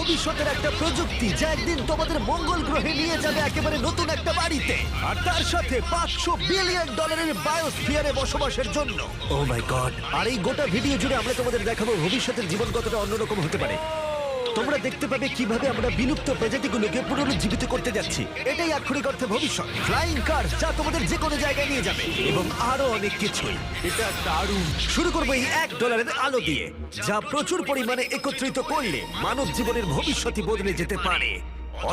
ভবিষ্যতের একটা প্রযুক্তি যা একদিন তোমাদের মঙ্গল গ্রহে নিয়ে যাবে একেবারে নতুন একটা বাড়িতে, আর তার সাথে $500 বিলিয়ন বায়োস্ফিয়ারে বসবাসের জন্য। ও মাই গড! আর এই গোটা ভিডিও জুড়ে আমরা তোমাদের দেখাবো ভবিষ্যতের জীবন কতটা অন্যরকম হতে পারে। তোমরা দেখতে পাবে কিভাবে আমরা বিলুপ্ত প্রজাতিগুলোকে পুনরুজ্জীবিত করতে যাচ্ছি। এটাই আক্ষরিক অর্থে ভবিষ্যৎ। ফ্লাইং কার যা তোমাদের যে কোনো জায়গায় নিয়ে যাবে, এবং আরো অনেক কিছুই। এটা দারুণ। শুরু করবো এই $1 আলো দিয়ে, যা প্রচুর পরিমাণে একত্রিত করলে মানব জীবনের ভবিষ্যৎই বদলে যেতে পারে,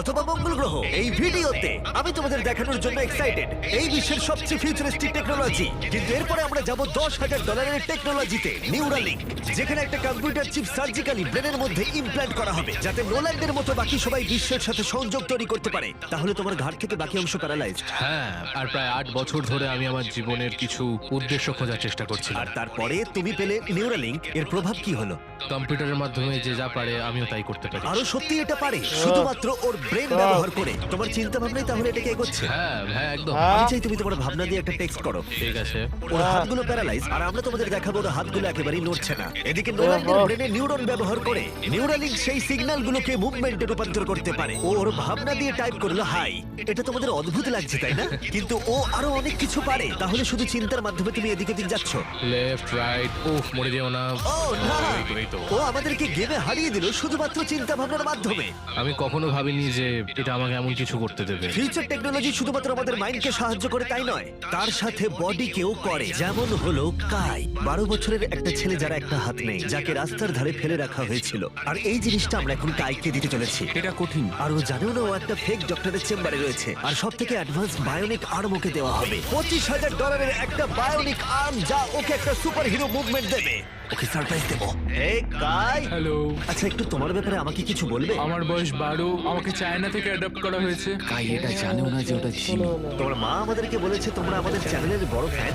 অথবা মঙ্গল গ্রহ। এই ভিডিওতে আমি তোমাদের দেখানোর জন্য এক্সাইটেড এই বিশ্বের সবচেয়ে ফিউচারিস্টিক টেকনোলজি। কিন্তু এরপরে আমরা যাব $10,000 টেকনোলজিতে, নিউরালিঙ্ক, যেখানে একটা কম্পিউটার চিপ সার্জিক্যালি ব্রেনের মধ্যে ইমপ্ল্যান্ট করা হবে, যাতে নোল্যান্ডের মতো বাকি সবাই বিশ্বের সাথে সংযোগ তৈরি করতে পারে। তাহলে তোমার ঘাড় থেকে বাকি অংশ প্যারালাইজড। হ্যাঁ, আর প্রায় 8 বছর ধরে আমি আমার জীবনের কিছু উদ্দেশ্য খোঁজার চেষ্টা করছিলাম। আর তারপরে তুমি পেলে নিউরালিঙ্ক। এর প্রভাব কি হলো? কম্পিউটারের মাধ্যমে যে যা পারে আমিও তাই করতে পারি। আরো সত্যি এটা পারে, শুধুমাত্র ওর ব্রেন ব্যবহার করে। তোমার চিন্তা ভাবনাই তাহলে এটাকে এগোচ্ছে। হ্যাঁ হ্যাঁ, একদম। আমি চাই তুমি তোমার ভাবনা দিয়ে একটা টেক্সট করো। ঠিক আছে। ওর হাতগুলো প্যারালাইজ, আর আমরা তোমাদের দেখাবো ওর হাতগুলো একেবারেই নড়ছে না। এদিকে নোলানের ব্রেনে নিউরন ব্যবহার করে নিউরালিঙ্ক সেই সিগন্যালগুলোকে মুভমেন্টে রূপান্তর করতে পারে। ও ওর ভাবনা দিয়ে টাইপ করলো হাই। এটা তোমাদের অদ্ভুত লাগছে তাই না? কিন্তু ও আরো অনেক কিছু পারে। তাহলে শুধু চিন্তার মাধ্যমে তুমি এদিকে দিক যাচ্ছ। লেফট রাইট, উফ, মরে যেও না। ও না, এই তো। ও আমাদেরকে গেমে হারিয়ে দিল শুধুমাত্র চিন্তা ভাবনার মাধ্যমে। আমি কখনো ভাবিনি যে এটা আমাকে এমন কিছু করতে দেবে। ফিউচার টেকনোলজি শুধুমাত্র আমাদের মাইন্ডকে সাহায্য করে তাই নয়, তার সাথে বডিকেও করে। যেমন হলো কাই, 12 বছরের একটা ছেলে যার একটা হাত নেই, যাকে রাস্তার ধারে ফেলে রাখা হয়েছিল। আর এই জিনিসটা আমরা এখন কাইকে দিতে চলেছি। এটা কঠিন। আর ও জানেও না ও একটা ফেক ডক্টরের চেম্বারে রয়েছে। আর সব থেকে অ্যাডভান্স বায়োনিক আর্ম ওকে দেওয়া হবে। $25,000 একটা বায়োনিক আর্ম, যা ওকে একটা সুপার হিরো মুভমেন্ট দেবে। ওকে সারপ্রাইজ দেবো। এই কাই। হ্যালো। আচ্ছা, একটু তোমার ব্যাপারে আমাকে কিছু বলবে? আমার বয়স 12, আমাকে চায়না থেকে অ্যাডাপ্ট করা হয়েছে। কাই এটা জানেও না যে ওটা জিমি। তোমার মা আমাদেরকে বলেছে তোমরা আমাদের চ্যানেলের বড় ফ্যান।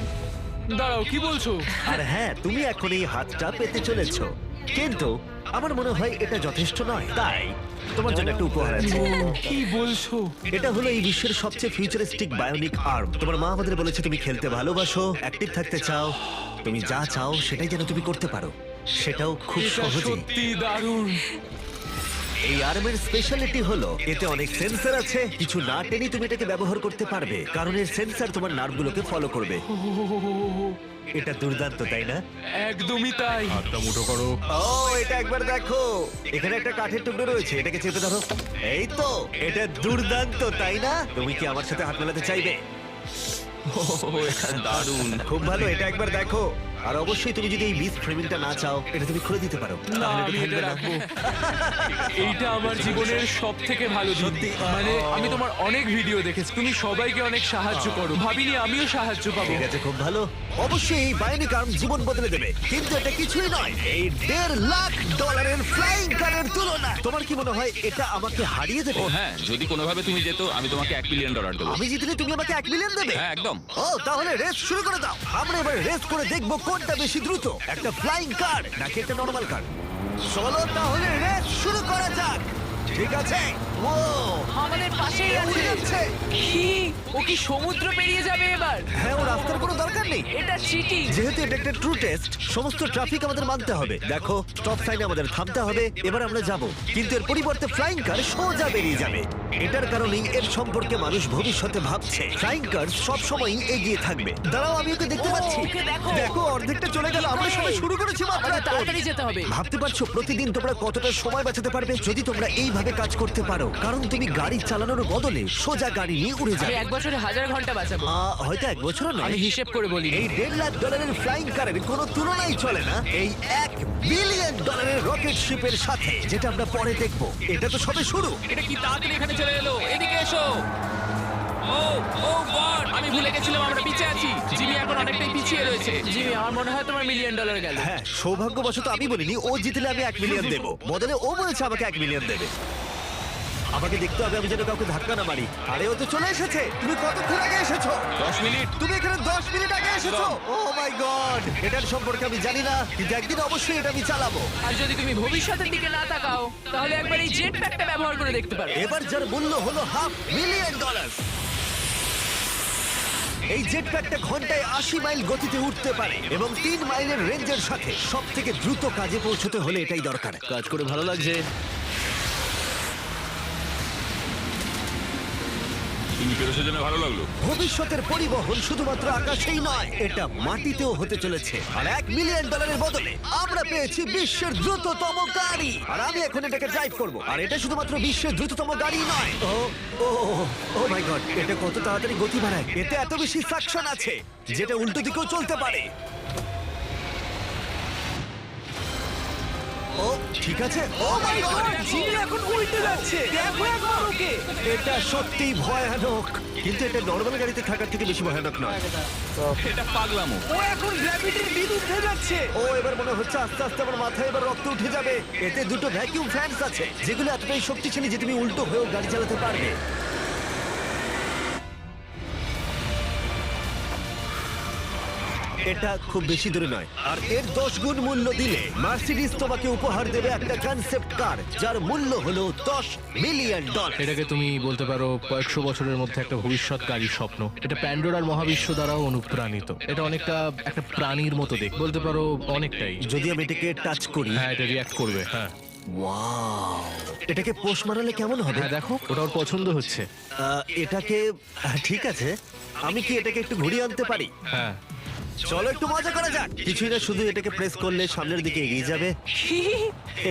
দাঁড়াও, কি বলছো? আর হ্যাঁ, তুমি এখন এই হাতটা পেতে চলেছো, কিন্তু আমার মনে হয় এটা যথেষ্ট নয়। তাই তোমার জন্য একটা উপহার আছে। কি বলছো? এটা হলো এই বিশ্বের সবচেয়ে ফিউচারিস্টিক বায়োনিক আর্ম। তোমার মা আমাদের বলেছে তুমি খেলতে ভালোবাসো, অ্যাক্টিভ থাকতে চাও, তুমি যা চাও সেটাই যেন তুমি করতে পারো, সেটাও খুব এটা সহজেই। সত্যি দারুণ। এই আর্মের স্পেশালিটি হলো এতে অনেক সেন্সর আছে। কিছু না টেনে তুমি এটাকে ব্যবহার করতে পারবে, কারণ এর সেন্সর তোমার নার্ভগুলোকে ফলো করবে। এটা দুর্দান্ত, তাই না? একদমই তাই। হাতটা মুঠো করো। ও, এটা একবার দেখো। এখানে একটা কাঠের টুকরো রয়েছে, এটাকে চেপে ধরো। এই তো, এটা দুর্দান্ত, তাই না? তুমি কি আমার সাথে হাত মেলাতে চাইবে? এটা দারুণ। খুব ভালো, এটা একবার দেখো। আর অবশ্যই তুমি যদি এই বিচ ফ্রেমিংটা না চাও, এটা তুমি খুলে দিতে পারো। না, তাহলে আমি থাকবে এটা না। রাখবো। এইটা আমার জীবনের সব থেকে ভালো দিন। সত্যি? মানে আমি তোমার অনেক ভিডিও দেখেছি, তুমি সবাইকে অনেক সাহায্য করো। ভাবিনি আমিও সাহায্য পাবো। ঠিক আছে, খুব ভালো। অবশ্যই এই বায়োনিক আর্ম জীবন বদলে দেবে, কিন্তু এটা কিছুই নয় এই $1.5 ফ্লাইং কারের তুলনা। তোমার কি মনে হয় এটা আমাকে হারিয়ে দেবে? ও হ্যাঁ, যদি কোনোভাবে তুমি যেত আমি তোমাকে $1 বিলিয়ন দেবো। আমি জিতলে তুমি আমাকে $1 মিলিয়ন দেবে? হ্যাঁ, একদম। ও, তাহলে রেস শুরু করে দাও। আমরা এবার রেস করে দেখবো কোনটা বেশি দ্রুত, একটা ফ্লাইং কার নাকি একটা নরমাল কার। চলো তাহলে রেস শুরু করা যাক। ঠিক আছে। ও, আমাদের পাশেই উড়ে আছে। যাচ্ছে। কি? ও কি সমুদ্র পেরিয়ে যাবে এবার? হ্যাঁ, ও রাস্তার কোনো দরকার নেই। এটা চিটিং। যেহেতু এটা একটা ট্রু টেস্ট, সমস্ত ট্রাফিক আমাদের মানতে হবে। দেখো, স্টপ সাইনে আমাদের থামতে হবে। এবার আমরা যাব, কিন্তু এর পরিবর্তে ফ্লাইং কার সোজা বেরিয়ে যাবে। এটার কারণেই এর সম্পর্কে মানুষ ভবিষ্যতে ভাবছে ফ্লাইং কার সব সময় এগিয়ে থাকবে। দাঁড়াও, আমি ওকে দেখতে ও, পাচ্ছি। ওকে দেখো। দেখো, অর্ধেকটা চলে গেল। আমরা সবাই শুরু করেছি মাত্র আমাদের এখন। তাড়াতাড়ি যেতে হবে। ভাবতে পারছো প্রতিদিন তোমরা কতটা সময় বাঁচাতে পারবে যদি তোমরা এইভাবে কাজ করতে পারো? কারণ তুমি গাড়ি চালানোর বদলে সোজা গাড়ি নিয়ে উড়ে আমি যাবে। 1 বছরে 1000 ঘন্টা বাঁচাবো। হয়তো 1 বছরও নয়। আমি হিসেব করে বলি। এই $1.5 ফ্লাইং কারের কোনো তুলনাই চলে না এই $1 বিলিয়ন রকেট শিপের সাথে, যেটা আমরা পরে দেখব। এটা তো সবে শুরু। এটা কি তাড়াতাড়ি এখানে চলে এলো? এদিকে এসো। ও ও গড, আমি ভুলে গেছিলাম আমরা পিছিয়ে আছি। জিমি এখন অনেকটাই পিছিয়ে রয়েছে। জিমি, আমার মনে হয় তোমার $1 মিলিয়ন গেল। হ্যাঁ, সৌভাগ্যবশত আমি বলিনি ও জিতলে আমি $1 মিলিয়ন দেবো, বদলে ও বলেছে আমাকে $1 মিলিয়ন দেবে। আমাকে দেখতে হবে আমি যেন কাউকে ধাক্কা না মারি। আরে, ও তো চলে এসেছে। তুমি কতক্ষণ আগে এসেছো? 10 মিনিট। তুমি এখানে 10 মিনিট আগে এসেছো? ও মাই গড, এটার সম্পর্কে আমি জানি না, কিন্তু একদিন অবশ্যই এটা আমি চালাবো। আর যদি তুমি ভবিষ্যতের দিকে না তাকাও, তাহলে একবার এই জেট প্যাকটা ব্যবহার করে দেখতে পারো। এবার যার মূল্য হলো $500 মিলিয়ন। এই জেট প্যাকটা ঘন্টায় 80 মাইল গতিতে উঠতে পারে এবং 3 মাইলের রেঞ্জের সাথে সব থেকে দ্রুত কাজে পৌঁছতে হলে এটাই দরকার। কাজ করে ভালো লাগছে। তোকে সেজন্য ভালো লাগলো। ভবিষ্যতের পরিবহন শুধুমাত্র আকাশেই নয়, এটা মাটিতেও হতে চলেছে। আর $1 মিলিয়ন বদলে আমরা পেয়েছি বিশ্বের দ্রুততম গাড়ি, আর আমি এখন এটাকে ড্রাইভ করব। আর এটা শুধুমাত্র বিশ্বের দ্রুততম গাড়ি নয়, ও ও ও মাই গড, এটা কত তাড়াতাড়ি গতি বাড়ায়! এতে এত বেশি সাকশন আছে যেটা উল্টো দিকেও চলতে পারে। ও ঠিক আছে, ও মাই গড, জিমি এখন উল্টে যাচ্ছে, দেখো একবার ওকে। এটা সত্যি ভয়ানক, কিন্তু এটা নর্মাল গাড়িতে থাকার থেকে বেশি ভয়ানক নয়। এটা পাগলামো। ও এখন গ্র্যাভিটির বিরুদ্ধে যাচ্ছে। ও এবার মনে হচ্ছে আস্তে আস্তে আমার মাথায় এবার রক্ত উঠে যাবে। এতে দুটো ভ্যাকিউম ফ্যানস আছে যেগুলো এতটাই শক্তিশালী যে তুমি উল্টো হয়েও গাড়ি চালাতে পারবে। এটা খুব বেশি দূরে নয়, আর এর 10 গুণ মূল্য দিলে মার্সিডিজ তোমাকে উপহার দেবে একটা কনসেপ্ট কার যার মূল্য হলো $10 মিলিয়ন। এটাকে তুমি বলতে পারো কয়েকশো বছরের মধ্যে একটা ভবিষ্যৎকারীর স্বপ্ন। এটা প্যান্ডোরার মহাবিশ্ব দ্বারাও অনুপ্রাণিত। এটা অনেকটা একটা প্রাণীর মতো দেখ, বলতে পারো অনেকটাই। যদি আমি এটাকে টাচ করি, হ্যাঁ, এটা রিয়াক্ট করবে। হ্যাঁ ওয়াও, এটাকে পোষ মারালে কেমন হবে? হ্যাঁ, দেখো ওটা ওর পছন্দ হচ্ছে। এটাকে ঠিক আছে, আমি কি এটাকে একটু ঘুরিয়ে আনতে পারি? হ্যাঁ, চলো একটু মজা করা যাক। কিছুই না, শুধু এটাকে প্রেস করলে সামনের দিকে এগিয়ে যাবে।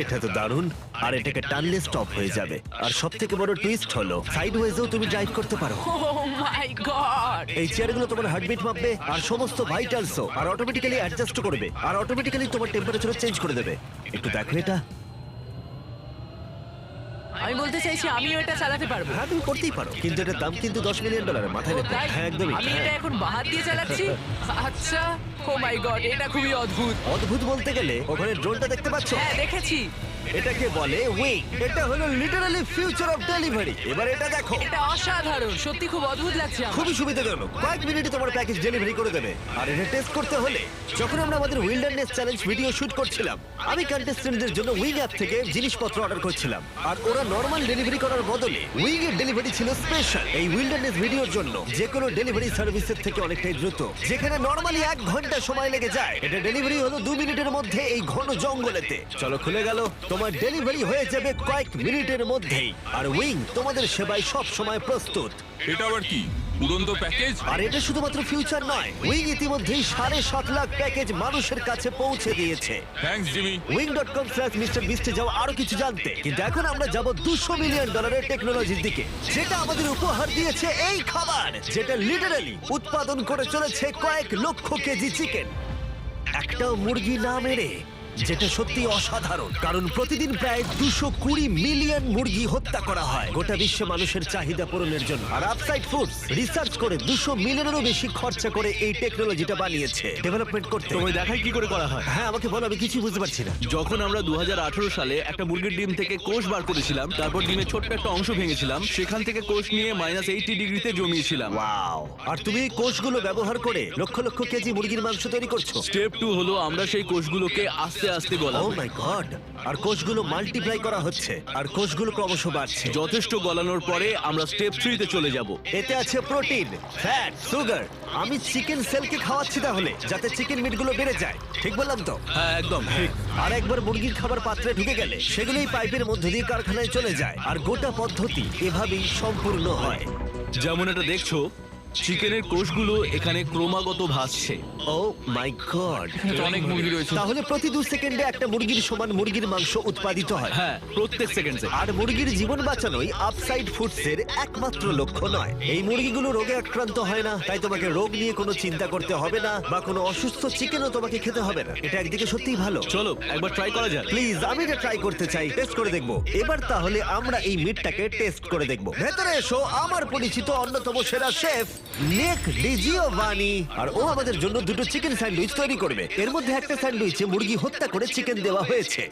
এটা তো দারুণ। আর এটাকে টানলে স্টপ হয়ে যাবে। আর সব থেকে বড় টুইস্ট হলো সাইডওয়েজেও তুমি ড্রাইভ করতে পারো। ও মাই গড! এই চেয়ারগুলো তোমার হার্টবিট মাপবে আর সমস্ত ভাইটালসও, আর অটোমেটিক্যালি অ্যাডজাস্ট করবে, আর অটোমেটিক্যালি তোমার টেম্পারেচারও চেঞ্জ করে দেবে। একটু দেখো এটা। আমি বলতে চাইছি আমিও এটা চালাতে পারবো। হ্যাঁ, তুমি করতেই পারো, কিন্তু এটার দাম কিন্তু $10 মিলিয়ন, মাথায় ও, রেখো। তাই? হ্যাঁ, একদমই। আমি এটা এখন বাহাত দিয়ে চালাচ্ছি। আচ্ছা, ও মাই গড, এটা খুবই অদ্ভুত। অদ্ভুত বলতে গেলে ওখানে ড্রোনটা দেখতে পাচ্ছ? হ্যাঁ, দেখেছি। এটাকে বলে উইং। এটা হলো লিটারালি ফিউচার অফ ডেলিভারি। এবার এটা দেখো, এটা অসাধারণ, সত্যি খুব অদ্ভুত লাগছে আমার। খুবই সুবিধাজনক। কয়েক মিনিটে তোমার প্যাকেজ ডেলিভারি করে দেবে। আর এটা টেস্ট করতে হলে, যখন আমরা আমাদের উইল্ডারনেস চ্যালেঞ্জ ভিডিও শুট করছিলাম, আমি কন্টেস্টেন্টদের জন্য উইং অ্যাপ থেকে জিনিসপত্র অর্ডার করছিলাম, আর ওরা নর্মাল ডেলিভারি করার বদলে উইং এর ডেলিভারি ছিল স্পেশাল। এই উইল্ডারনেস ভিডিওর জন্য যে কোনো ডেলিভারি সার্ভিসের থেকে অনেকটাই দ্রুত। যেখানে নর্মালি 1 ঘন্টা সময় লেগে যায়, এটা ডেলিভারি হলো 2 মিনিটের মধ্যে এই ঘন জঙ্গলেতে। চলো, খুলে গেল, তোমার ডেলিভারি হয়ে যাবে কয়েক মিনিটের মধ্যেই। আর উইং তোমাদের সেবায় সব সময় প্রস্তুত। এটা আবার কি উড়ন্ত প্যাকেজ? আর এটা শুধুমাত্র ফিউচার নয়, উইং ইতিমধ্যেই 7.5 লাখ প্যাকেজ মানুষের কাছে পৌঁছে দিয়েছে। Thanks Jimmy. wing.com/MrBeast এ যাও আরো কিছু জানতে। কিন্তু এখন আমরা যাব $200 মিলিয়ন টেকনোলজির দিকে, যেটা আমাদের উপহার দিয়েছে এই খাবার, যেটা লিটারালি উৎপাদন করে চলেছে কয়েক লক্ষ কেজি চিকেন একটাও মুরগি না মেরে, যেটা সত্যি অসাধারণ। কারণ প্রতিদিন প্রায় 220 মিলিয়ন মুরগি হত্যা করা হয় গোটা বিশ্বে মানুষের চাহিদা পূরণের জন্য। আর আপসাইড ফুডস রিসার্চ করে 200 মিলিয়নেরও বেশি খরচা করে এই টেকনোলজিটা বানিয়েছে, ডেভেলপমেন্ট করতে। তোমায় দেখাই কি করে করা হয়। হ্যাঁ, আমাকে বলো, আমি কিছুই বুঝতে পারছি না। যখন আমরা 2018 সালে একটা মুরগির ডিম থেকে কোষ বার করেছিলাম, তারপর ডিমের ছোট্ট একটা অংশ ভেঙেছিলাম, সেখান থেকে কোষ নিয়ে -80 ডিগ্রিতে জমিয়েছিলাম। ওয়াও! আর তুমি এই কোষগুলো ব্যবহার করে লক্ষ লক্ষ কেজি মুরগির মাংস তৈরি করছো। স্টেপ 2 হলো আমরা সেই কোষগুলোকে আস্তে আস্তে ও গলাবো। মাই গড! আর কোষগুলো মাল্টিপ্লাই করা হচ্ছে, আর কোষগুলো ক্রমশ বাড়ছে। যথেষ্ট গলানোর পরে আমরা স্টেপ 3 তে চলে যাব। এতে আছে প্রোটিন, ফ্যাট, সুগার। আমি চিকেন সেলকে খাওয়াচ্ছি তাহলে, যাতে চিকেন মিটগুলো বেড়ে যায়। ঠিক বললাম তো? হ্যাঁ, একদম ঠিক। আর একবার মুরগির খাবার পাত্রে ঢুকে গেলে সেগুলোই পাইপের মধ্য দিয়ে কারখানায় চলে যায়। আর গোটা পদ্ধতি এভাবেই সম্পূর্ণ হয়। যেমন এটা দেখছো, চিকেনের কোষগুলো এখানে ক্রমাগত ভাসছে। ও মাই গড! এখানে তো অনেক মুরগি রয়েছে। তাহলে প্রতি 2 সেকেন্ডে একটা মুরগির সমান মুরগির মাংস উৎপাদিত হয়। হ্যাঁ, প্রত্যেক সেকেন্ডে। আর মুরগির জীবন বাঁচানোই আপসাইড ফুডসের একমাত্র লক্ষ্য নয়। এই মুরগিগুলো রোগে আক্রান্ত হয় না, তাই তোমাকে রোগ নিয়ে কোনো চিন্তা করতে হবে না, বা কোনো অসুস্থ চিকেনও তোমাকে খেতে হবে না। এটা একদিকে সত্যিই ভালো। চলো একবার ট্রাই করা যাক। প্লিজ, আমি এটা ট্রাই করতে চাই, টেস্ট করে দেখবো। এবার তাহলে আমরা এই মিটটাকে টেস্ট করে দেখবো। ভেতরে এসো, আমার পরিচিত অন্যতম সেরা শেফ নিক ডিজিওভানি। আর ও আমাদের জন্য দুটো চিকেন স্যান্ডউইচ তৈরি করবে। এর মধ্যে একটা স্যান্ডউইচে মুরগি হত্যা করে চিকেন দেওয়া হয়েছে,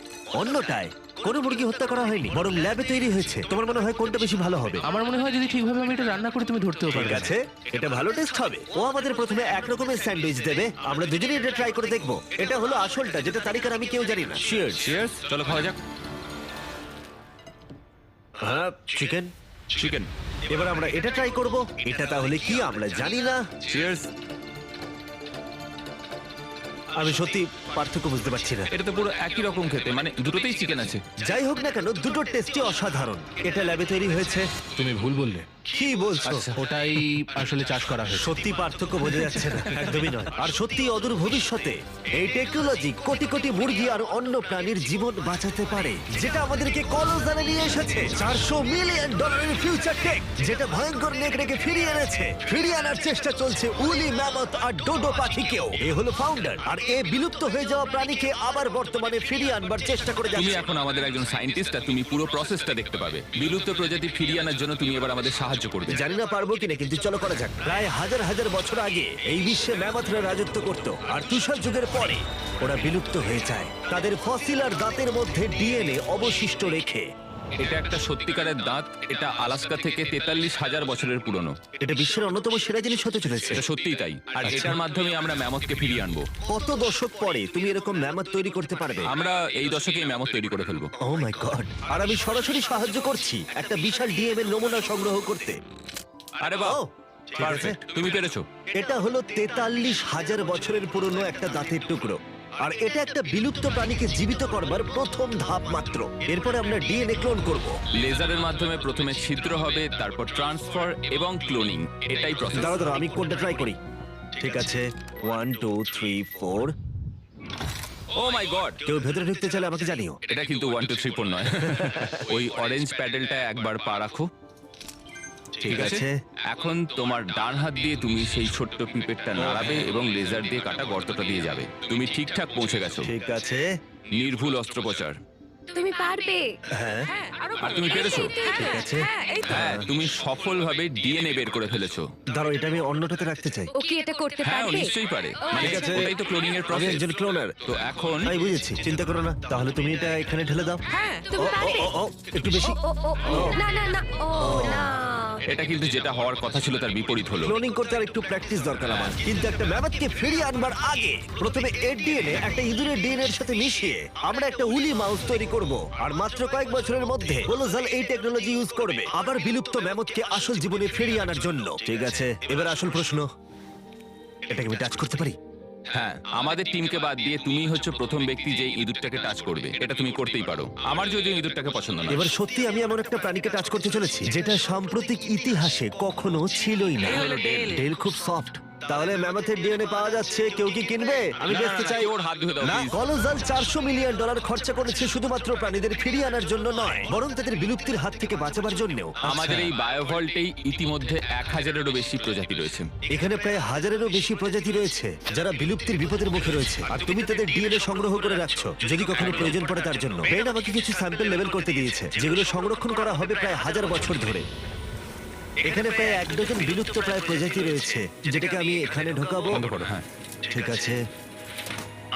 অন্যটায় কোনো মুরগি হত্যা করা হয়নি, বরং ল্যাবে তৈরি হয়েছে। তোমার মনে হয় কোনটা বেশি ভালো হবে? আমার মনে হয় যদি ঠিকভাবে আমি এটা রান্না করে তুমি ধরতেও ঠিক পারবে। আছে, এটা ভালো টেস্ট হবে। ও আমাদের প্রথমে এক রকমের স্যান্ডউইচ দেবে, আমরা দুজনেই এটা ট্রাই করে দেখবো। এটা হলো আসলটা, যেটা তারিখার আমি কেউ জানি না। চিয়ার্স। চলো খাওয়া যাক। হ্যাঁ, চিকেন। চিকেন। এবার আমরা এটা ট্রাই করব। এটা তাহলে কি আমরা জানি না। চিয়ার্স। আমি সত্যি পার্থক্য বুঝতে পারছি না। এটা তো পুরো একই রকম খেতে, মানে দুটোতেই চিকেন আছে। যাই হোক না কেন, দুটো টেস্টই অসাধারণ। এটা ল্যাবে তৈরি হয়েছে। তুমি ভুল বললে, কি বলছো? ওটাই আসলে চাষ করা হয়েছে। সত্যি পার্থক্য বোঝা যাচ্ছে না, একদমই নয়। আর সত্যি অদূর ভবিষ্যতে এই টেকনোলজি কোটি কোটি মুরগি আর অন্য প্রাণীর জীবন বাঁচাতে পারে, যেটা আমাদেরকে কলজানে নিয়ে এসেছে। $400 মিলিয়ন ফিউচার টেক, যেটা ভয়ঙ্কর নেকড়েকে ফিরিয়ে এনেছে। ফিরিয়ে আনার চেষ্টা চলছে উলি ম্যামথ আর ডোডো পাখিকেও। এ হলো ফাউন্ডার, আর এ বিলুপ্ত হয়ে যাওয়া প্রাণীকে আবার বর্তমানে ফিরিয়ে আনবার চেষ্টা করে তুমি যাচ্ছে। এখন আমাদের একজন সায়েন্টিস্ট, আর তুমি পুরো প্রসেসটা দেখতে পাবে। বিলুপ্ত প্রজাতি ফিরিয়ে আনার জন্য তুমি এবার আমাদের সাহায্য করবে। জানি না পারবো কিনা, কিন্তু চলো করা যাক। প্রায় হাজার হাজার বছর আগে এই বিশ্বে ম্যামথরা রাজত্ব করত, আর তুষার যুগের পরে ওরা বিলুপ্ত হয়ে যায়, তাদের ফসিল আর দাঁতের মধ্যে ডিএনএ অবশিষ্ট রেখে। এটা একটা সত্যিকারের দাঁত। এটা আলাস্কা থেকে 43,000 বছরের পুরনো। এটা বিশ্বের অন্যতম সেরা জিনিস হতে চলেছে। এটা সত্যিই তাই। আর আচ্ছা। এটার মাধ্যমে আমরা ম্যামথকে ফিরিয়ে আনবো। কত দশক পরে তুমি এরকম ম্যামথ তৈরি করতে পারবে? আমরা এই দশকেই ম্যামথ তৈরি করে ফেলবো। ও মাই গড! আর আমি সরাসরি সাহায্য করছি একটা বিশাল ডিএনএ নমুনা সংগ্রহ করতে। আরে বাহ, ও, ঠিক আছে। পারফেক্ট, তুমি পেরেছো। এটা হলো 43,000 বছরের পুরনো একটা দাঁতের টুকরো, আর এটা একটা বিলুপ্ত প্রাণীকে জীবিত করবার প্রথম ধাপ মাত্র। এরপরে আমরা ডিএনএ ক্লোন করব। লেজারের মাধ্যমে প্রথমে ছিদ্র হবে, তারপর ট্রান্সফার এবং ক্লোনিং। এটাই প্রসেস। দাঁড়াও দাঁড়াও, আমি কোডটা ট্রাই করি। ঠিক আছে, 1 2 3 4। ও মাই গড, কেউ ভেতরে ঢুকতে চাইলে আমাকে জানিও। এটা কিন্তু 1 2 3 4 নয়। ওই অরেঞ্জ প্যাডেলটা একবার পা রাখো। ঠিক আছে, এখন তোমার ডান হাত দিয়ে তুমি সেই ছোট্ট পিপেটটা নাড়াবে এবং লেজার দিয়ে কাটা গর্তটা দিয়ে যাবে। তুমি ঠিকঠাক পৌঁছে গেছো। ঠিক আছে। নির্ভুল অস্ত্রোপচার। তুমি পারবে। হ্যাঁ, আর তুমি পেরেছো। ঠিক আছে। হ্যাঁ, তুমি সফলভাবে ডিএনএ বের করে ফেলেছো। দাঁড়াও, এটা আমি অন্যটাতে রাখতে চাই। ও কি এটা করতে হ্যাঁ, ও পারবে? নিশ্চয়ই পারে। মানে ঠিক আছে। ওটাই তো ক্লোনিং এর আমি প্রসেস। একজন ক্লোনার। তো এখন তাই বুঝেছি, চিন্তা করো না। তাহলে তুমি এটা এখানে ঢেলে দাও। তুমি ও, পারবে। ও, ও, একটু বেশি। ও না না না, ও না। এটা কিন্তু যেটা হওয়ার কথা ছিল তার বিপরীত হলো। ক্লোনিং করতে আর একটু প্র্যাকটিস দরকার আমার। কিন্তু একটা ম্যামথকে ফিরিয়ে আনবার আগে প্রথমে এর ডিএনএ একটা ইঁদুরের ডিএনএ এর সাথে মিশিয়ে আমরা একটা উলি মাউস তৈরি করব, আর মাত্র কয়েক বছরের মধ্যে কোলোজাল এই টেকনোলজি ইউজ করবে আবার বিলুপ্ত ম্যামথকে আসল জীবনে ফিরিয়ে আনার জন্য। ঠিক আছে, এবার আসল প্রশ্ন, এটাকে আমি টাচ করতে পারি? হ্যাঁ, আমাদের টিমকে বাদ দিয়ে তুমিই হচ্ছে প্রথম ব্যক্তি যে ইঁদুরটাকে টাচ করবে। এটা তুমি করতেই পারো। আমার যদিও ইঁদুরটাকে পছন্দ না। এবার সত্যি আমি এমন একটা প্রাণীকে টাচ করতে চলেছি যেটা সাম্প্রতিক ইতিহাসে কখনো ছিলই না। ডেল খুব সফট। তাহলে ম্যামথের ডিএনএ পাওয়া যাচ্ছে, কেউ কি কিনবে? আমি না, বেচতে না, চাই। কেউ ওর হাত ধুয়ে দাও, না, please। কলোজাল $400 মিলিয়ন খরচা করেছে শুধুমাত্র প্রাণীদের ফিরিয়ে আনার জন্য নয়, বরং তাদের বিলুপ্তির হাত থেকে বাঁচাবার জন্যও। আমাদের এই বায়োভল্টেই ইতিমধ্যে 1000-এরও বেশি প্রজাতি রয়েছে। এখানে প্রায় 1000-এরও বেশি প্রজাতি রয়েছে যারা বিলুপ্তির বিপদের মুখে রয়েছে, আর তুমি তাদের ডিএনএ সংগ্রহ করে রাখছো যদি কখনো প্রয়োজন পড়ে তার জন্য। ব্রেন আমাকে কিছু স্যাম্পল লেভেল করতে দিয়েছে, যেগুলো সংরক্ষণ করা হবে প্রায় 1000 বছর ধরে। এখানে প্রায় 1 ডজন বিলুপ্ত প্রায় প্রজাতি রয়েছে, যেটাকে আমি এখানে ঢোকাবো। বন্ধ করো, হ্যাঁ। ঠিক আছে।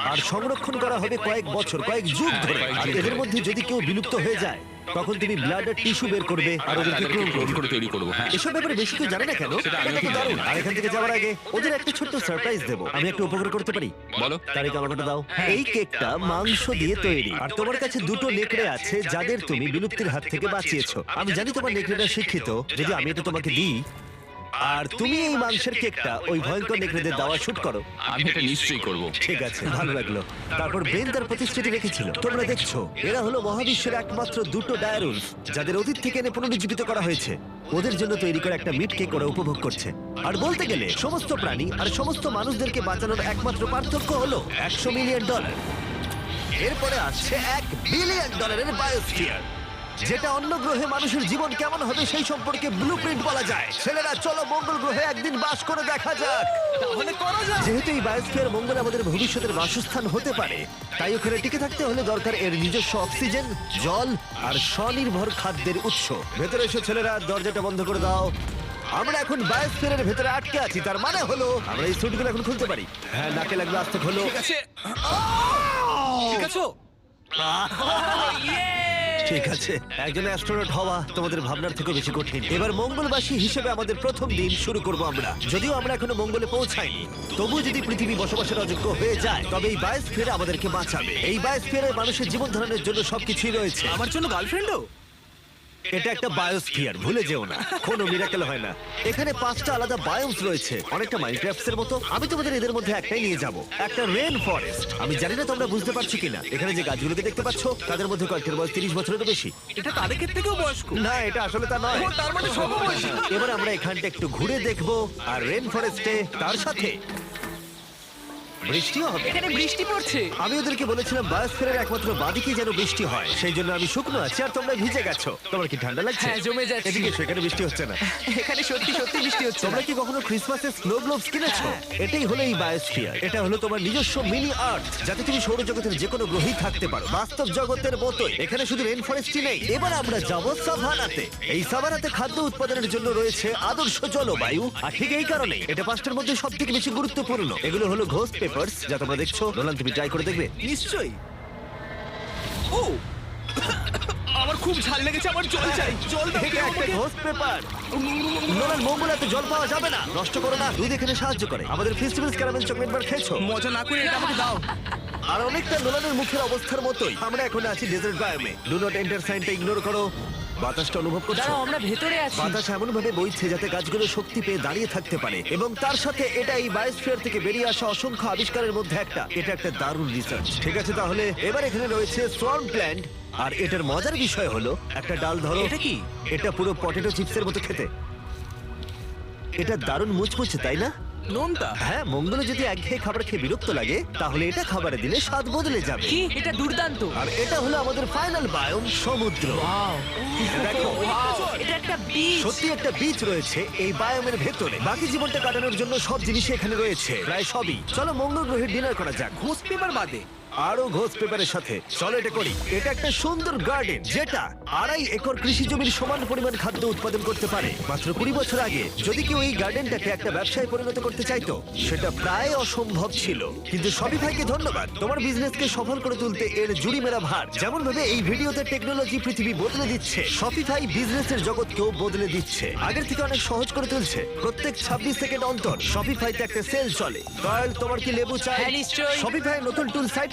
আর সংরক্ষণ করা হবে কয়েক বছর, কয়েক যুগ ধরে। কয়েক আর যুগ এদের ধরে। মধ্যে যদি কেউ বিলুপ্ত হয়ে যায়, তখন তুমি ব্লাড আর টিস্যু বের করবে আর ওদেরকে তাদেরকে ক্লোন ক্লোন করবে। করে তৈরি করবো। হ্যাঁ, এসব ব্যাপারে বেশি কেউ জানে না কেন? সেটা আমিও এটা তো ঠিক দারুণ। জানি না। আর এখান থেকে যাওয়ার আগে ওদের একটা ছোট্ট সারপ্রাইজ দেবো। আমি একটু উপকার করতে পারি? বলো। তারিখ আমাকে ওটা দাও। এই কেকটা মাংস দিয়ে তৈরি, আর তোমার কাছে দুটো নেকড়ে আছে যাদের তুমি বিলুপ্তির হাত থেকে বাঁচিয়েছো। আমি জানি তোমার নেকড়েটা শিক্ষিত, যদি আমি এটা তোমাকে দিই আর তুমি এই মাংসের কেকটা ওই ভয়ঙ্কর নেকড়েদের দেওয়া শুট করো। আমি এটা নিশ্চয়ই করব। ঠিক আছে, ভালো লাগলো। তারপর ব্রেন তার প্রতিশ্রুতি রেখেছিল। তোমরা দেখছো, এরা হলো মহাবিশ্বের একমাত্র দুটো ডায়ারুলফ যাদের অতীত থেকে এনে পুনরুজ্জীবিত করা হয়েছে। ওদের জন্য তৈরি করা একটা মিট কেক ওরা উপভোগ করছে। আর বলতে গেলে সমস্ত প্রাণী আর সমস্ত মানুষদেরকে বাঁচানোর একমাত্র পার্থক্য হলো $100 মিলিয়ন। এরপরে আসছে $1 বিলিয়ন বায়োস্ফিয়ার, যেটা অন্য গ্রহে মানুষের জীবন কেমন হবে সেই সম্পর্কে ব্লুপ্রিন্ট বলা যায়। ছেলেরা, চলো মঙ্গল গ্রহে একদিন বাস করে দেখা যাক। তাহলে করা যাক। যেহেতু এই বায়োস্ফিয়ার মঙ্গলে আমাদের ভবিষ্যতের বাসস্থান হতে পারে, তাই ওখানে টিকে থাকতে হলে দরকার এর নিজস্ব অক্সিজেন, জল আর স্বনির্ভর খাদ্যের উৎস। ভেতরে এসো ছেলেরা, দরজাটা বন্ধ করে দাও। আমরা এখন বায়োস্ফিয়ারের ভেতরে আটকে আছি, তার মানে হলো আমরা এই স্যুটগুলো এখন খুলতে পারি। হ্যাঁ, নাকে লাগবে, আস্তে খোলো। ঠিক আছে। ঠিক আছে, একজন অ্যাস্ট্রোনট হওয়া তোমাদের ভাবনার থেকে বেশি কঠিন। এবার মঙ্গলবাসী হিসেবে আমাদের প্রথম দিন শুরু করব আমরা। যদিও আমরা এখনো মঙ্গলে পৌঁছাইনি, তবু যদি পৃথিবী বসবাসের অযোগ্য হয়ে যায়, তবে এই বায়োস্ফিয়ার আমাদেরকে বাঁচাবে। এই বায়োস্ফিয়ারে মানুষের জীবন ধারণের জন্য সবকিছুই রয়েছে। আমার জন্য গার্লফ্রেন্ডও? এটা একটা বায়োস্ফিয়ার, ভুলে যেও না, কোনো মিরাকেল হয় না। এখানে 5টা আলাদা বায়োমস রয়েছে, অনেকটা মাইনক্রাফটের মতো। আমি তোমাদের এদের মধ্যে একটাই নিয়ে যাব, একটা রেন ফরেস্ট। আমি জানি না তোমরা বুঝতে পারছো কিনা, এখানে যে গাছগুলোকে দেখতে পাচ্ছ তাদের মধ্যে কয়েকটার বয়স 30 বছরেরও বেশি। এটা তাদের থেকেও বয়স্ক। না, এটা আসলে তা নয়। তার মানে সমবয়সী। এবার আমরা এখানটা একটু ঘুরে দেখবো, আর রেন ফরেস্টে তার সাথে বৃষ্টিও হবে। এখানে বৃষ্টি পড়ছে। আমি ওদেরকে বলেছিলাম বায়োস্ফিয়ারের একমাত্র বাদিকেই যেন বৃষ্টি হয়, সেই জন্য আমি শুকনো আছি আর তোমরা ভিজে গেছো। তোমার কি ঠান্ডা লাগছে? হ্যাঁ, জমে যাচ্ছি। এদিকে এসো, এখানে বৃষ্টি হচ্ছে না। এখানে সত্যি সত্যি বৃষ্টি হচ্ছে। তোমরা কি কখনো ক্রিসমাসের স্নো গ্লোবস কিনেছো? এটাই হলো এই বায়োস্ফিয়ার। এটা হলো তোমার নিজস্ব মিনি আর্থ, যাতে তুমি সৌরজগতের যে কোনো গ্রহেই থাকতে পারো, বাস্তব জগতের মতোই। এখানে শুধু রেন ফরেস্টই নেই, এবার আমরা যাব সাভানাতে। এই সাভানাতে খাদ্য উৎপাদনের জন্য রয়েছে আদর্শ জলবায়ু, আর ঠিক এই কারণে এটা 5টার মধ্যে সবথেকে বেশি গুরুত্বপূর্ণ। এগুলো হলো ঘোস্ট পেপারস, যা তোমরা দেখছো। নোলান, তুমি ট্রাই করে দেখবে? নিশ্চয়ই। ও আমার খুব ঝাল লেগেছে, আমার জল চাই, জল দাও এটা একটা ঘোস্ট পেপার। নোলান, মঙ্গলাতে জল পাওয়া যাবে না, নষ্ট করো না। দুধ এখানে সাহায্য করে। আমাদের ফেস্টিভ্যালস ক্যারামেল চকলেট বার খেয়েছো? মজা না করে এটা আমাকে দাও। আর অনেকটা নোলানের মুখের অবস্থার মতোই আমরা এখন আছি ডেজার্ট বায়োমে। ডু নট এন্টার সাইনটা ইগনোর করো। বাতাসটা অনুভব করছো? দাঁড়াও, আমরা ভেতরে আছি। বাতাস এমন ভাবে বইছে যাতে গাছগুলো শক্তি পেয়ে দাঁড়িয়ে থাকতে পারে, এবং তার সাথে এটা এই বায়োস্ফিয়ার থেকে বেরিয়ে আসা অসংখ্য আবিষ্কারের মধ্যে একটা। এটা একটা দারুণ রিসার্চ। ঠিক আছে, তাহলে এবার এখানে রয়েছে সোয়ার্ম প্ল্যান্ট, আর এটার মজার বিষয় হলো একটা ডাল ধরো। এটা কি? এটা পুরো পটেটো চিপসের মতো খেতে। এটা দারুণ মুচমুচে, তাই না? নোনতা। হ্যাঁ, মঙ্গলে যদি একঘেয়ে খাবার খেয়ে বিরক্ত লাগে, তাহলে এটা খাবারে দিলে স্বাদ বদলে যাবে। কি, এটা দুর্দান্ত। আর এটা হলো আমাদের ফাইনাল বায়োম, সমুদ্র। দেখো, এটা একটা বীজ। সত্যি একটা বীচ রয়েছে এই বায়োমের ভেতরে। বাকি জীবনটা কাটানোর জন্য সব জিনিসই এখানে রয়েছে, প্রায় সবই। চলো মঙ্গল গ্রহে ডিনার করা যাক, ঘোস্ট পেপার বাদে। আরো ঘোস্ট পেপারের সাথে চলো এটা করি। এটা একটা সুন্দর গার্ডেন, যেটা 2.5 একর কৃষি জমির সমান পরিমাণ খাদ্য উৎপাদন করতে পারে। মাত্র 20 বছর আগে যদি কেউ এই গার্ডেনটাকে একটা ব্যবসায় পরিণত করতে চাইতো, সেটা প্রায় অসম্ভব ছিল। কিন্তু শপিফাইকে ধন্যবাদ, তোমার বিজনেসকে সফল করে তুলতে এর জুড়ি মেরা ভার। যেমন ভাবে এই ভিডিওতে টেকনোলজি পৃথিবী বদলে দিচ্ছে, শপিফাই বিজনেসের জগৎকেও বদলে দিচ্ছে। আগের থেকে অনেক সহজ করে তুলছে। প্রত্যেক 26 সেকেন্ড অন্তর শপিফাইতে একটা সেল চলে। কার্ল, তোমার কি লেবু চাই? হ্যাঁ, নিশ্চয়ই। শপিফাই নতুন টুল সাইট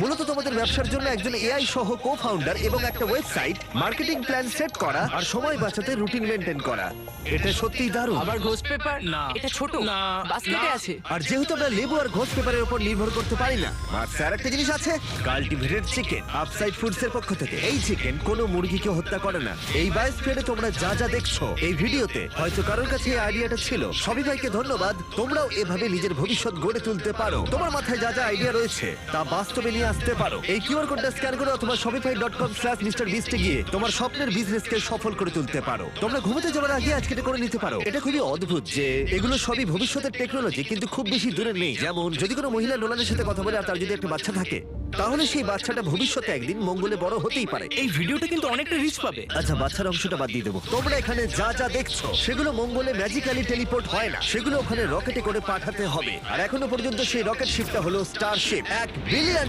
মূলত তোমাদের ব্যবসার জন্য একজন এআই সহ কো-ফাউন্ডার এবং একটা ওয়েবসাইট, মার্কেটিং প্ল্যান সেট করা আর সময় বাঁচাতে রুটিন মেনটেন করা। এটা সত্যিই দারুণ। আবার ঘোস্ট পেপার? না। এটা ছোট, না। বাস্কেটে আছে। আর যেহেতু আমরা লেবু আর ঘোস্ট পেপারের উপর নির্ভর করতে পারি না, আর স্যার একটা জিনিস আছে, কাল্টিভেটেড চিকেন আপসাইড ফুডস এর পক্ষ থেকে। এই চিকেন কোনো মুরগিকে হত্যা করে না। এই বায়োস্ফিয়ারে তোমরা যা যা দেখছো এই ভিডিওতে, হয়তো কারোর কাছে এই আইডিয়াটা ছিল। শপিফাইকে ধন্যবাদ, তোমরাও এভাবে নিজের ভবিষ্যৎ গড়ে তুলতে পারো। তোমার মাথায় যা যা আইডিয়া রয়েছে তা বাস্তবে নিয়ে আসতে পারো। এই কিউআর কোডটা স্ক্যান করে অথবা shopify.com/mrbeast গিয়ে তোমার স্বপ্নের বিজনেসকে সফল করে তুলতে পারো। তোমরা ঘুমোতে যাওয়ার আগে আজকে এটা করে নিতে পারো। এটা খুবই অদ্ভুত যে এগুলো সবই ভবিষ্যতের টেকনোলজি, কিন্তু খুব বেশি দূরে নেই। যেমন যদি কোনো মহিলা নোলানের সাথে কথা বলে আর তার যদি একটা বাচ্চা থাকে, তাহলে সেই বাচ্চাটা ভবিষ্যতে একদিন মঙ্গলে বড় হতেই পারে। এই ভিডিওটা কিন্তু অনেকটা রিচ পাবে। আচ্ছা, বাচ্চার অংশটা বাদ দিয়ে দেবো। তোমরা এখানে যা যা দেখছো সেগুলো মঙ্গলে ম্যাজিক্যালি টেলিপোর্ট হয় না, সেগুলো ওখানে রকেটে করে পাঠাতে হবে। আর এখনো পর্যন্ত সেই রকেট শিপটা হলো স্টারশিপ, $1 বিলিয়ন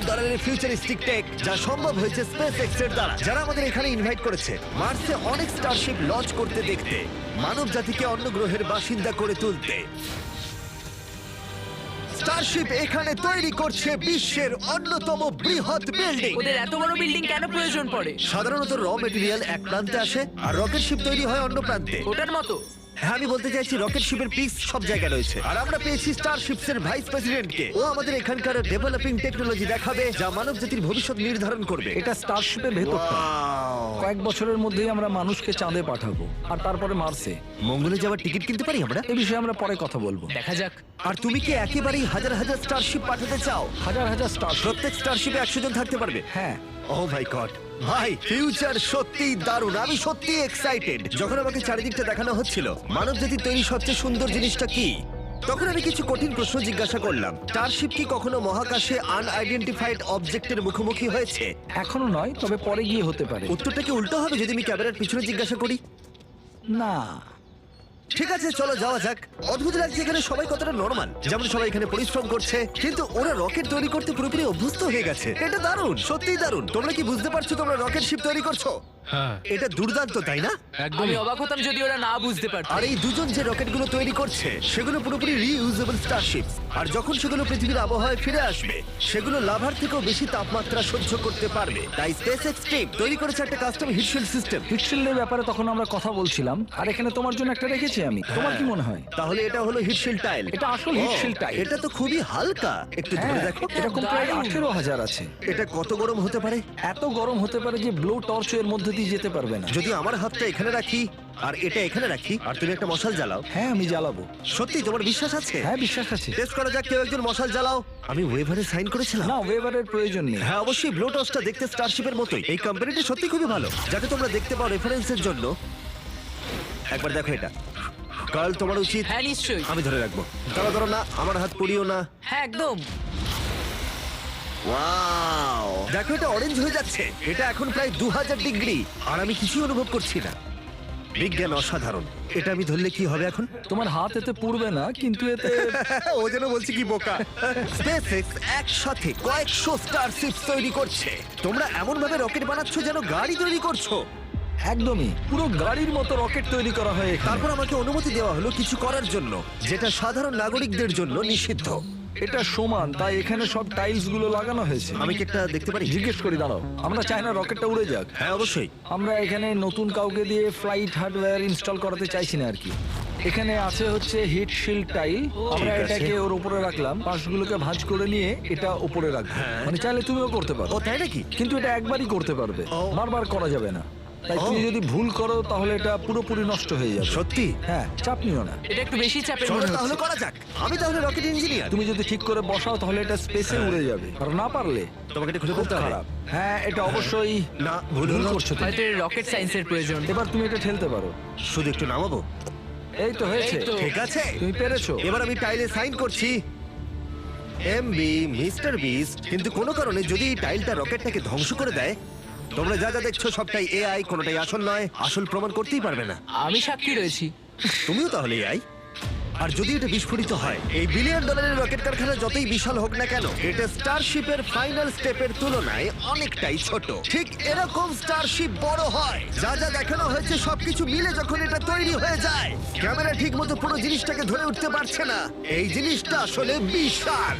ফিউচারিস্টিক টেক, যা সম্ভব হয়েছে স্পেস এক্স এর দ্বারা, যারা আমাদের এখানে ইনভাইট করেছে মার্সে অনেক স্টারশিপ লঞ্চ করতে দেখতে, মানব জাতিকে অন্য গ্রহের বাসিন্দা করে তুলতে। স্টারশিপ এখানে তৈরি করছে বিশ্বের অন্যতম বৃহৎ বিল্ডিং। ওদের এত বড় বিল্ডিং কেন প্রয়োজন পড়ে? সাধারণত র মেটেরিয়াল এক প্রান্তে আসে আর রকেট শিপ তৈরি হয় অন্য প্রান্তে। ওটার মতো? হ্যাঁ, আমি বলতে চাইছি রকেট শিপের পিস সব জায়গায় রয়েছে। আর আমরা পেয়েছি স্টারশিপস এর ভাইস প্রেসিডেন্টকে। ও আমাদের এখানকার ডেভেলপিং টেকনোলজি দেখাবে যা মানব জাতির ভবিষ্যৎ নির্ধারণ করবে। এটা স্টারশিপের ভেতরটা। কয়েক বছরের মধ্যেই আমরা মানুষকে চাঁদে পাঠাবো, আর তারপরে মার্সে। মঙ্গলে যাওয়ার টিকিট কিনতে পারি আমরা? এ বিষয়ে আমরা পরে কথা বলবো। দেখা যাক। আর তুমি কি একেবারেই হাজার হাজার স্টারশিপ পাঠাতে চাও? হাজার হাজার স্টারশিপ। প্রত্যেক স্টারশিপে 100 জন থাকতে পারবে? হ্যাঁ। ও মাই গড ভাই, ফিউচার সত্যিই দারুণ। আমি সত্যিই এক্সাইটেড। যখন আমাকে চারিদিকটা দেখানো হচ্ছিল মানব জাতির তৈরি সবচেয়ে সুন্দর জিনিসটা কি, তখন আমি কিছু কঠিন প্রশ্ন জিজ্ঞাসা করলাম। স্টারশিপ কি কখনো মহাকাশে আনআইডেন্টিফাইড অবজেক্টের মুখোমুখি হয়েছে? এখনো নয়, তবে পরে গিয়ে হতে পারে। উত্তরটা কি উল্টো হবে যদি আমি ক্যামেরার পিছনে জিজ্ঞাসা করি? না। ঠিক আছে, চলো যাওয়া যাক। অদ্ভুত লাগছে এখানে সবাই কতটা নরমাল, যেমন সবাই এখানে পরিশ্রম করছে, কিন্তু ওরা রকেট তৈরি করতে পুরোপুরি অভ্যস্ত হয়ে গেছে। এটা দারুণ, সত্যিই দারুণ। তোমরা কি বুঝতে পারছো তোমরা রকেট শিপ তৈরি করছো? হ্যাঁ এটা দুর্দান্ত, তাই না? আমি অবাক হতাম যদি ওরা না বুঝতে পারতো। আর এই দুজন যে রকেটগুলো তৈরি করছে সেগুলো পুরোপুরি রিইউজেবল স্টারশিপ, আর যখন সেগুলো পৃথিবীর আবহাওয়ায় ফিরে আসবে সেগুলো লাভার থেকেও বেশি তাপমাত্রা সহ্য করতে পারবে। তাই স্পেসএক্স টিম তৈরি করেছে একটা কাস্টম হিটশিল্ড সিস্টেম। হিটশিল্ডের ব্যাপারে তখন আমরা কথা বলছিলাম, আর এখানে তোমার জন্য একটা রেখেছি আমি। তোমার কি মনে হয়? তাহলে এটা হলো হিটশিল্ড টাইল। এটা আসল হিটশিল্ড টাইল। এটা তো খুবই হালকা, একটু ধরে হ্যাঁ, দেখো। এরকম প্রায় 18,000 আছে। এটা কত গরম হতে পারে? এত গরম হতে পারে যে ব্লো টর্চ এর মধ্যে দিয়ে যেতে পারবে না। যদি আমার হাতটা এখানে রাখি আর এটা এখানে রাখি আর তুমি একটা মশাল জ্বালাও, হ্যাঁ, আমি জ্বালাবো। সত্যি তোমার বিশ্বাস আছে? হ্যাঁ, বিশ্বাস আছে। টেস্ট করা যাক, কেউ একজন মশাল জ্বালাও। আমি ওয়েভারে সাইন করেছিলাম। না, ওয়েভারের প্রয়োজন নেই। হ্যাঁ, অবশ্যই ব্লো টসটা দেখতে স্টারশিপের মতোই। এই কোম্পানিটা সত্যি খুবই ভালো, যাকে তোমরা দেখতে পাও রেফারেন্সের জন্য। একবার দেখো এটা। কার্ল, তোমার উচিত। হ্যাঁ নিশ্চয়ই। আমি ধরে রাখবো। ধরো না, আমার হাত পুড়িও না। হ্যাঁ একদম। ওয়াও, দেখো এটা অরেঞ্জ হয়ে যাচ্ছে। এটা এখন প্রায় 2000 ডিগ্রি আর আমি কিছুই অনুভব করছি না। বিজ্ঞান অসাধারণ। এটা আমি ধরলে কি হবে এখন? তোমার হাত এতে পুড়বে না, কিন্তু এতে ও যেন বলছি কি বোকা। স্পেসএক্স একসাথে কয়েকশো স্টারশিপ তৈরি করছে। তোমরা এমন ভাবে রকেট বানাচ্ছ যেন গাড়ি তৈরি করছো। একদমই পুরো গাড়ির মতো রকেট তৈরি করা হয় এখানে। তারপর আমাকে অনুমতি দেওয়া হলো কিছু করার জন্য, যেটা সাধারণ নাগরিকদের জন্য নিষিদ্ধ। এটা সমান, তাই এখানে সব টাইলস গুলো লাগানো হয়েছে। আমি কি একটা দেখতে পারি? জিজ্ঞেস করি, দাঁড়াও। আমরা চাই না রকেটটা উড়ে যাক। হ্যাঁ, অবশ্যই। আমরা এখানে নতুন কাউকে দিয়ে ফ্লাইট হার্ডওয়্যার ইনস্টল করাতে চাইছি না আর কি। এখানে আছে হচ্ছে হিট শিল্ড টাইল। আমরা ঠিক আছে। এটাকে ওর উপরে রাখলাম, পাশগুলোকে ভাঁজ করে নিয়ে এটা উপরে রাখবো। মানে চাইলে তুমিও করতে পারো, ও তাই নাকি? কিন্তু এটা একবারই করতে পারবে, ও। বারবার করা যাবে না। তাই ও। তুমি যদি ভুল করো তাহলে এটা পুরোপুরি নষ্ট হয়ে যাবে। সত্যি? হ্যাঁ, চাপ নিও না। এটা একটু বেশি চাপের চলো মনে তাহলে হচ্ছে। করা যাক। আমি তাহলে রকেট ইঞ্জিনিয়ার। তুমি যদি ঠিক করে বসাও তাহলে এটা স্পেসে উড়ে যাবে, আর না পারলে তোমাকে এটা খুলে খুব বলতে হবে। খারাপ। হ্যাঁ, এটা অবশ্যই না, ভুল ভুল হলো। করছো তুমি। হয়তো রকেট সায়েন্সের প্রয়োজন। এবার তুমি এটা ঠেলতে পারো। শুধু একটু নামাবো। এই তো হয়েছে। এই তো। ঠিক আছে, তুমি পেরেছো। এবার আমি টাইলে সাইন করছি। MB mister beast. কিন্তু কোনো কারণে যদি এই টাইলটা রকেটটাকে ধ্বংস করে দেয়, তোমরা যা যা দেখছো সবটাই এআই, কোনোটাই আসল নয়। আসল প্রমাণ করতেই পারবে না। আমি সাক্ষী রয়েছি। তুমিও তাহলে এআই। আর যদি এটা বিস্ফোরিত হয়, এই বিলিয়ন ডলারের রকেট কারখানা যতই বিশাল হোক না কেন, এটা স্টারশিপের ফাইনাল স্টেপের তুলনায় অনেকটাই ছোট। ঠিক এরকম স্টারশিপ বড় হয়। যা যা দেখানো হয়েছে সবকিছু মিলে যখন এটা তৈরি হয়ে যায়, ক্যামেরা ঠিক মতো পুরো জিনিসটাকে ধরে উঠতে পারছে না। এই জিনিসটা আসলে বিশাল।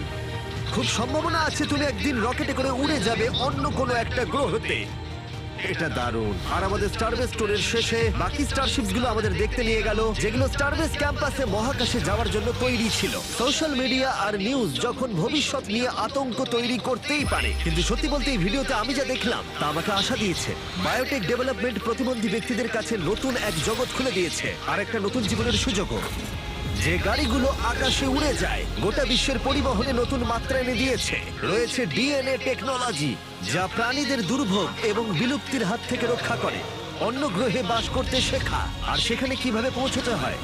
খুব সম্ভাবনা আছে তুমি একদিন রকেটে করে উড়ে যাবে অন্য কোনো একটা গ্রহতে। এটা দারুণ। আর আমাদের স্টারবেস ট্যুরের শেষে বাকি স্টারশিপস গুলো আমাদের দেখতে নিয়ে গেল, যেগুলো স্টারবেস ক্যাম্পাসে মহাকাশে যাওয়ার জন্য তৈরি ছিল। সোশ্যাল মিডিয়া আর নিউজ যখন ভবিষ্যৎ নিয়ে আতঙ্ক তৈরি করতেই পারে, কিন্তু সত্যি বলতে এই ভিডিওতে আমি যা দেখলাম তা আমাকে আশা দিয়েছে। বায়োটেক ডেভেলপমেন্ট প্রতিবন্ধী ব্যক্তিদের কাছে নতুন এক জগৎ খুলে দিয়েছে, আর একটা নতুন জীবনের সুযোগও। যে গাড়িগুলো আকাশে উড়ে যায়, গোটা বিশ্বের পরিবহনে নতুন মাত্রা এনে দিয়েছে। রয়েছে ডিএনএ টেকনোলজি, যা প্রাণীদের দুর্ভোগ এবং বিলুপ্তির হাত থেকে রক্ষা করে। অন্য গ্রহে বাস করতে শেখা আর সেখানে কিভাবে পৌঁছতে হয়,